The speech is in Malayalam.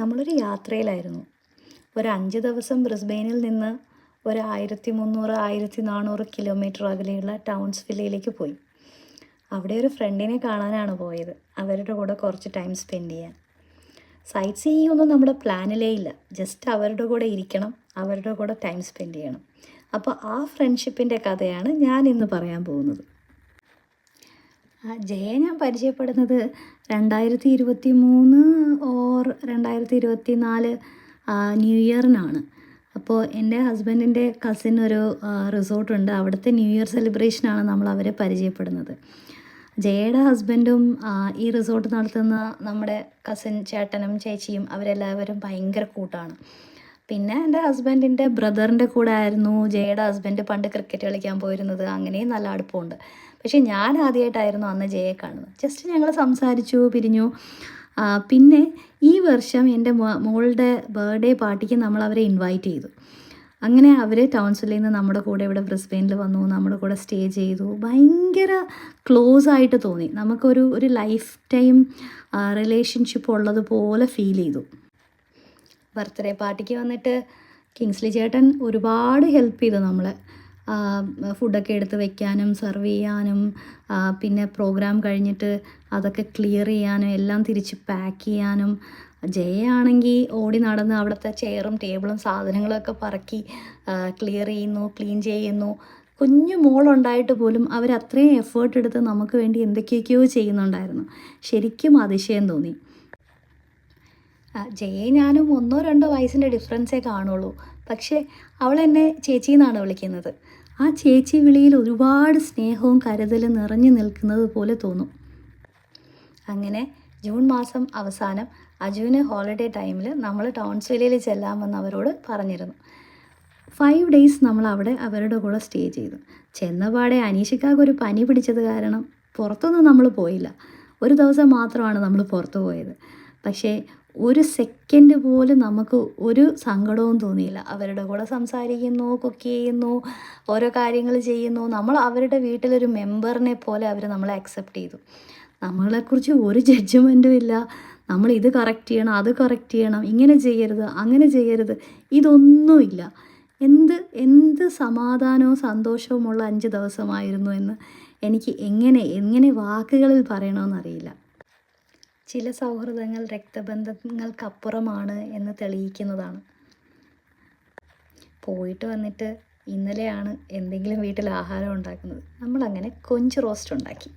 നമ്മളൊരു യാത്രയിലായിരുന്നു. ഒരു 5 ദിവസം ബ്രിസ്ബെയിനിൽ നിന്ന് ഒരു 1300 1400 കിലോമീറ്റർ അകലെയുള്ള ടൗൺസ്വില്ലയിലേക്ക് പോയി. അവിടെ ഒരു ഫ്രണ്ടിനെ കാണാനാണ് പോയത്. അവരുടെ കൂടെ കുറച്ച് ടൈം സ്പെൻഡ് ചെയ്യാൻ. സൈറ്റ് സീയിങ് ഒന്നും നമ്മുടെ പ്ലാനിലേ ഇല്ല. ജസ്റ്റ് അവരുടെ കൂടെ ഇരിക്കണം, അവരുടെ കൂടെ ടൈം സ്പെൻഡ് ചെയ്യണം. അപ്പോൾ ആ ഫ്രണ്ട്ഷിപ്പിൻ്റെ കഥയാണ് ഞാൻ ഇന്ന് പറയാൻ പോകുന്നത്. ജയെ ഞാൻ പരിചയപ്പെടുന്നത് 2023 ഓർ 2024 ന്യൂ ഇയറിനാണ്. അപ്പോൾ എൻ്റെ ഹസ്ബൻഡിൻ്റെ കസിൻ ഒരു റിസോർട്ടുണ്ട്. അവിടുത്തെ ന്യൂ ഇയർ സെലിബ്രേഷനാണ് നമ്മൾ അവരെ പരിചയപ്പെടുന്നത്. ജയയുടെ ഹസ്ബൻഡും ഈ റിസോർട്ട് നടത്തുന്ന നമ്മുടെ കസിൻ ചേട്ടനും ചേച്ചിയും അവരെല്ലാവരും ഭയങ്കര കൂട്ടാണ്. പിന്നെ എൻ്റെ ഹസ്ബൻഡിൻ്റെ ബ്രദറിൻ്റെ കൂടെ ആയിരുന്നു ജയയുടെ ഹസ്ബൻഡ് പണ്ട് ക്രിക്കറ്റ് കളിക്കാൻ പോയിരുന്നത്. അങ്ങനെയും നല്ല അടുപ്പമുണ്ട്. പക്ഷേ ഞാൻ ആദ്യമായിട്ടായിരുന്നു അന്ന് ജയയെ കാണുന്നത്. ജസ്റ്റ് ഞങ്ങൾ സംസാരിച്ചു, പിരിഞ്ഞു. പിന്നെ ഈ വർഷം എൻ്റെ മോളുടെ ബർത്ത്ഡേ പാർട്ടിക്ക് നമ്മൾ അവരെ ഇൻവൈറ്റ് ചെയ്തു. അങ്ങനെ അവർ ടൗൺസ്വില്ലിൽ നിന്ന് നമ്മുടെ കൂടെ ഇവിടെ ബ്രിസ്ബെയിനിൽ വന്നു, നമ്മുടെ കൂടെ സ്റ്റേ ചെയ്തു. ഭയങ്കര ക്ലോസ് ആയിട്ട് തോന്നി. നമുക്കൊരു ലൈഫ് ടൈം റിലേഷൻഷിപ്പ് ഉള്ളതുപോലെ ഫീൽ ചെയ്തു. ബർത്ത്ഡേ പാർട്ടിക്ക് വന്നിട്ട് കിങ്സ്ലി ചേട്ടൻ ഒരുപാട് ഹെൽപ്പ് ചെയ്തു നമ്മളെ. ഫുഡൊക്കെ എടുത്ത് വയ്ക്കാനും സെർവ് ചെയ്യാനും പിന്നെ പ്രോഗ്രാം കഴിഞ്ഞിട്ട് അതൊക്കെ ക്ലിയർ ചെയ്യാനും എല്ലാം തിരിച്ച് പാക്ക് ചെയ്യാനും. ജയയാണെങ്കിൽ ഓടി നടന്ന് അവിടുത്തെ ചെയറും ടേബിളും സാധനങ്ങളൊക്കെ പറക്കി ക്ലിയർ ചെയ്യുന്നു, ക്ലീൻ ചെയ്യുന്നു. കുഞ്ഞു മോളുണ്ടായിട്ട് പോലും അവരത്രയും എഫേർട്ട് എടുത്ത് നമുക്ക് വേണ്ടി എന്തൊക്കെയൊക്കെയോ ചെയ്യുന്നുണ്ടായിരുന്നു. ശരിക്കും അതിശയം തോന്നി. ജയെ ഞാനും 1-2 വയസ്സിൻ്റെ ഡിഫറൻസേ കാണുള്ളൂ. പക്ഷേ അവൾ എന്നെ ചേച്ചി എന്നാണ് വിളിക്കുന്നത്. ആ ചേച്ചി വിളിയിൽ ഒരുപാട് സ്നേഹവും കരുതലും നിറഞ്ഞു നിൽക്കുന്നത് പോലെ തോന്നും. അങ്ങനെ ജൂൺ മാസം അവസാനം അജുവിന് ഹോളിഡേ ടൈമിൽ നമ്മൾ ടൗൺസ്വില്ലയിൽ ചെല്ലാമെന്ന് അവരോട് പറഞ്ഞിരുന്നു. 5 days നമ്മൾ അവിടെ അവരുടെ കൂടെ സ്റ്റേ ചെയ്തു. ചെന്നപാടെ അനീഷിക്കാക്കൊരു പനി പിടിച്ചത് കാരണം പുറത്തൊന്നും നമ്മൾ പോയില്ല. ഒരു ദിവസം മാത്രമാണ് നമ്മൾ പുറത്തു പോയത്. പക്ഷേ ഒരു സെക്കൻഡ് പോലും നമുക്ക് ഒരു സങ്കടവും തോന്നിയില്ല. അവരുടെ കൂടെ സംസാരിക്കുന്നു, കുക്ക് ചെയ്യുന്നു, ഓരോ കാര്യങ്ങൾ ചെയ്യുന്നു. നമ്മൾ അവരുടെ വീട്ടിലൊരു മെമ്പറിനെ പോലെ അവർ നമ്മളെ അക്സെപ്റ്റ് ചെയ്തു. നമ്മളെക്കുറിച്ച് ഒരു ജഡ്ജ്മെൻറ്റും ഇല്ല. നമ്മൾ ഇത് കറക്റ്റ് ചെയ്യണം, അത് കറക്റ്റ് ചെയ്യണം, ഇങ്ങനെ ചെയ്യരുത്, അങ്ങനെ ചെയ്യരുത്, ഇതൊന്നുമില്ല. എന്ത് സമാധാനവും സന്തോഷവുമുള്ള 5 ദിവസമായിരുന്നു എന്ന് എനിക്ക് എങ്ങനെ വാക്കുകളിൽ പറയണമെന്നറിയില്ല. ചില സൗഹൃദങ്ങൾ രക്തബന്ധങ്ങൾക്കപ്പുറമാണ് എന്ന് തെളിയിക്കുന്നതാണ്. പോയിട്ട് വന്നിട്ട് ഇന്നലെയാണ് എന്തെങ്കിലും വീട്ടിൽ ആഹാരം ഉണ്ടാക്കുന്നത്. നമ്മളങ്ങനെ കൊഞ്ച് റോസ്റ്റ് ഉണ്ടാക്കി.